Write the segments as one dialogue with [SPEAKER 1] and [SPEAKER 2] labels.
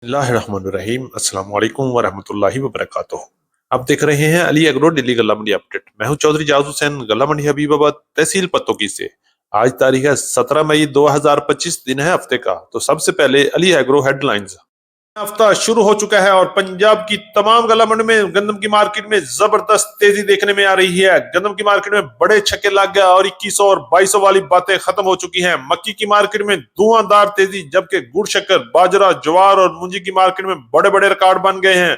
[SPEAKER 1] बिस्मिल्लाहिर्रहमानिर्रहीम अस्सलाम वालेकुम वरहमतुल्लाहि वबरकातुहू। आप देख रहे हैं अली एग्रो डेली गल्ला मंडी अपडेट। मैं हूं चौधरी जावेद हुसैन, गल्ला मंडी हबीबाबाद, तहसील पत्तोकी से। आज तारीख है 17 मई 2025, दिन है हफ्ते का। तो सबसे पहले अली एग्रो हेडलाइंस। हफ्ता शुरू हो चुका है और पंजाब की तमाम गला मंडी में गंदम की मार्केट में जबरदस्त तेजी देखने में आ रही है। गंदम की मार्केट में बड़े छक्के लग गए और 2100 और 2200 वाली बातें खत्म हो चुकी हैं। मक्की की मार्केट में धुआंधार तेजी, जबकि गुड़ शक्कर, बाजरा, ज्वार और मूंजी की मार्केट में बड़े बड़े रिकॉर्ड बन गए हैं।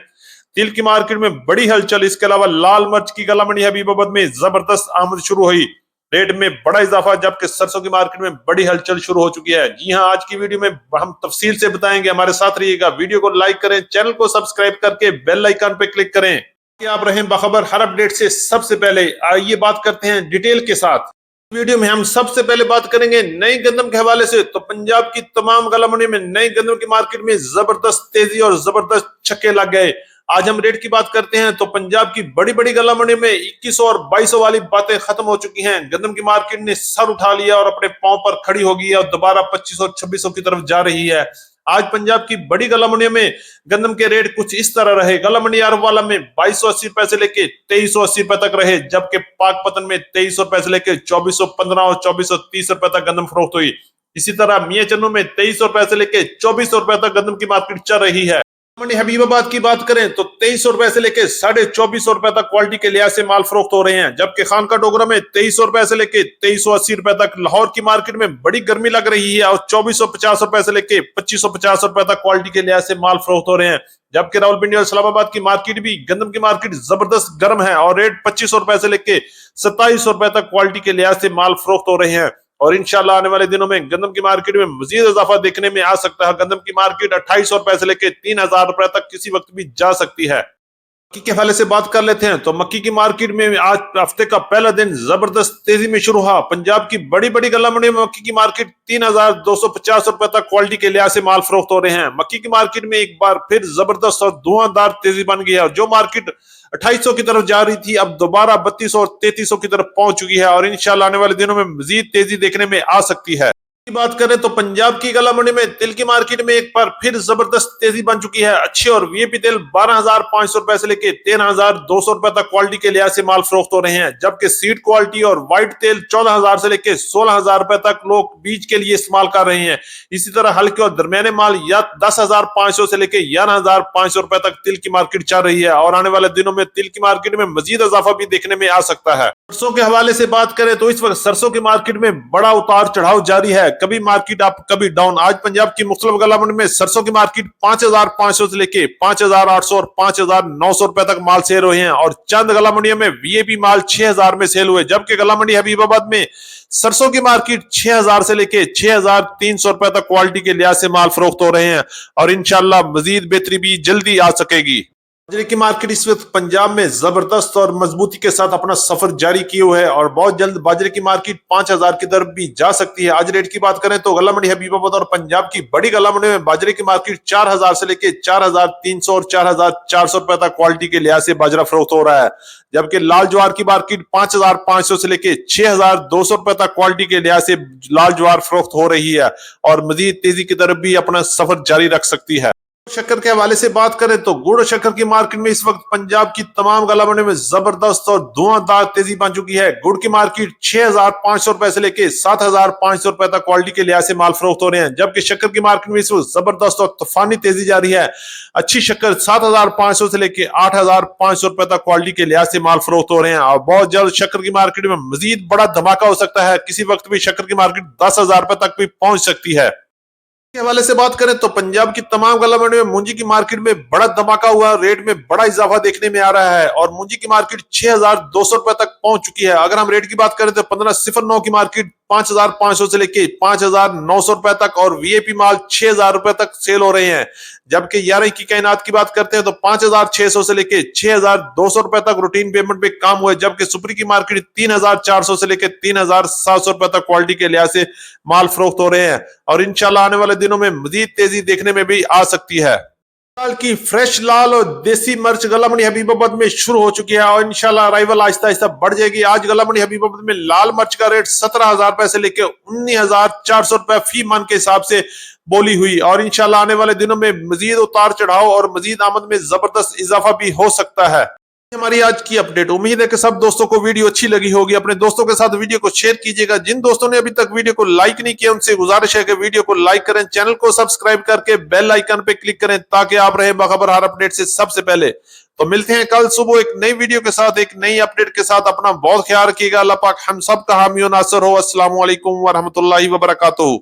[SPEAKER 1] तिल की मार्केट में बड़ी हलचल। इसके अलावा लाल मिर्च की गला मंडी हबीबाबाद में जबरदस्त आमद शुरू हुई, रेट में बड़ा इजाफा, जबकि सरसों की मार्केट में बड़ी हलचल शुरू हो चुकी है। जी हां, आज की वीडियो में हम तफसील से बताएंगे, हमारे साथ रहिएगा। वीडियो को लाइक करें, चैनल को सब्सक्राइब करके बेल आइकन पे क्लिक करें कि आप रहें बाखबर हर अपडेट से। सबसे पहले आइए बात करते हैं डिटेल के साथ। वीडियो में हम सबसे पहले बात करेंगे नई गंदम के हवाले से। तो पंजाब की तमाम गला मंडी में नई गंदम की मार्केट में जबरदस्त तेजी और जबरदस्त छक्के लग गए। आज हम रेट की बात करते हैं तो पंजाब की बड़ी बड़ी गला मंडी में 2100 और 2200 वाली बातें खत्म हो चुकी हैं। गंदम की मार्केट ने सर उठा लिया और अपने पांव पर खड़ी हो गई है और दोबारा 2500 और 2600 की तरफ जा रही है। आज पंजाब की बड़ी गला मंडी में गंदम के रेट कुछ इस तरह रहे। गला मंडी अरवाला में 2280 से लेके 2380 तक रहे, जबकि पाकपतन में 2300 से लेके 2415 और 2430 तक गंदम फरोख्त हुई। इसी तरह मियां चन्नू में 2300 से लेके 2400 तक गंदम की मार्केट चल रही है। मंडी हबीबाबाद की बात करें तो 2300 से लेके 2450 तक क्वालिटी के लिहाज से माल फरोख्त हो रहे हैं, जबकि खानका डोगरा में 2300 से लेके 2380 तक। लाहौर की मार्केट में बड़ी गर्मी लग रही है और 2450 से लेके 2550 तक क्वालिटी के लिहाज से माल फरोख्त हो रहे हैं। जबकि रावलपिंडी और इस्लामाबाद की मार्केट भी, गंदम की मार्केट जबरदस्त गर्म है और रेट 2500 से लेके 2700 तक क्वालिटी के लिहाज से माल फरोख्त हो रहे हैं। और इंशाल्लाह आने वाले दिनों में गंदम की मार्केट में मजीद इजाफा देखने में आ सकता है। गंदम की मार्केट 2800 से लेके 3000 तक किसी वक्त भी जा सकती है। मक्की के हवाले से बात कर लेते हैं तो मक्की की मार्केट में आज हफ्ते का पहला दिन जबरदस्त तेजी में शुरू हुआ। पंजाब की बड़ी बड़ी गला मंडी में मक्की की मार्केट 3250 तक क्वालिटी के लिहाज से माल फरोख्त हो रहे हैं। मक्की की मार्केट में एक बार फिर जबरदस्त और धुआंधार तेजी बन गई है और जो मार्केट 2800 की तरफ जा रही थी, अब दोबारा 3200 और 3300 की तरफ पहुंच चुकी है और इंशाल्लाह आने वाले दिनों में मजीद तेजी देखने में आ सकती है। की बात करें तो पंजाब की गला मंडी में तिल की मार्केट में एक बार फिर जबरदस्त तेजी बन चुकी है। अच्छे और वीआईपी तेल 12500 से लेके 13200 तक क्वालिटी के लिहाज से माल फरोख्त हो रहे हैं, जबकि सीड क्वालिटी और व्हाइट तेल 14000 से लेके 16000 तक लोग बीज के लिए इस्तेमाल कर रहे हैं। इसी तरह हल्के और दरमियाने माल या 10500 से लेके 11500 तक तिल की मार्केट चल रही है और आने वाले दिनों में तिल की मार्केट में मजीद इजाफा भी देखने में आ सकता है। सरसों के हवाले से बात करें तो इस वक्त सरसों की मार्केट में बड़ा उतार चढ़ाव जारी है, कभी मार्केट अप कभी डाउन। आज पंजाब की मुख्तलिफ गला मंडी में सरसों की मार्केट 5500 से लेके 5800 और 5900 तक माल सेल हुए हैं और चंद गला मंडियों में वीआईपी माल 6000 में सेल हुए, जबकि गला मंडी हबीबाबाद में सरसों की मार्केट 6000 से लेके 6300 तक क्वालिटी के लिहाज से माल फरोख्त हो रहे हैं और इंशाल्लाह मजीद बेहतरी भी जल्दी आ सकेगी। बाजरे की मार्केट इस वक्त पंजाब में जबरदस्त और मजबूती के साथ अपना सफर जारी किए हुए है और बहुत जल्द बाजरे की मार्केट 5000 की तरफ भी जा सकती है। आज रेट की बात करें तो गला मंडी हबीबाबाद और पंजाब की बड़ी गला मंडी में बाजरे की मार्केट 4000 से लेके 4300 और 4400 तक क्वालिटी के लिहाज से बाजरा फरोख्त हो रहा है, जबकि लाल ज्वार की मार्केट 5500 से लेके 6200 तक क्वालिटी के लिहाज से लाल ज्वार फरोख्त हो रही है और मजीद तेजी की तरफ भी अपना सफर जारी रख सकती है। शक्कर के हवाले से बात करें तो गुड़ और शक्कर की मार्केट में इस वक्त पंजाब की तमाम गला मंडी में जबरदस्त और धुआंधार तेजी बन चुकी है। गुड़ की मार्केट 6500 से लेके 7500 तक क्वालिटी के लिहाज से माल फरोख्त हो रहे हैं, जबकि शक्कर की मार्केट में इस वक्त जबरदस्त और तूफानी तेजी जारी है। अच्छी शक्कर 7500 से लेके 8500 तक क्वालिटी के लिहाज से माल फरोख्त हो रहे हैं और बहुत जल्द शक्कर की मार्केट में मजीद बड़ा धमाका हो सकता है। किसी वक्त भी शक्कर की मार्केट 10,000 तक भी पहुंच सकती है। के हवाले से बात करें तो पंजाब की तमाम गला मंडी में मूंजी की मार्केट में बड़ा धमाका हुआ, रेट में बड़ा इजाफा देखने में आ रहा है और मूंजी की मार्केट 6200 तक पहुंच चुकी है। अगर हम रेट की बात करें तो 1509 की मार्केट 5500 से लेके 5900 तक और वीआईपी माल 6000 तक सेल हो रहे हैं, जबकि 11 की कायनात की बात करते हैं तो 5600 से लेके 6200 तक रूटीन पेमेंट पे काम हुए, जबकि सुपरी की मार्केट 3400 से लेके 3700 तक क्वालिटी के लिहाज से माल फरोख्त हो रहे हैं और इंशाल्लाह आने वाले दिनों में मजीद तेजी देखने में भी आ सकती है। साल की फ्रेश लाल और देसी मिर्च गला मंडी हबीबाबाद में शुरू हो चुकी है और इंशाल्लाह अराइवल आहिस्ता आहिस्ता बढ़ जाएगी। आज गला मंडी हबीबाबाद में लाल मिर्च का रेट 17,000 रुपए से लेकर 19,400 रुपए फी मन के हिसाब से बोली हुई और इंशाल्लाह आने वाले दिनों में मजीद उतार चढ़ाव और मजीद आमद में जबरदस्त इजाफा भी हो सकता है। हमारी आज की अपडेट। उम्मीद है कि सब दोस्तों को वीडियो अच्छी लगी होगी। अपने दोस्तों के साथ वीडियो को शेयर कीजिएगा। जिन दोस्तों ने अभी तक वीडियो को लाइक नहीं किया उनसे गुजारिश है कि वीडियो को लाइक करें, चैनल को सब्सक्राइब करके बेल आइकन पे क्लिक करें ताकि आप रहे बाखबर हर अपडेट से सबसे पहले। तो मिलते हैं कल सुबह एक नई वीडियो के साथ, एक नई अपडेट के साथ। अपना बहुत ख्याल रखिएगा। अल्लाह पाक हम सब का हामी और नासर हो। अस्सलाम वालेकुम व रहमतुल्लाहि व बरकातुहू।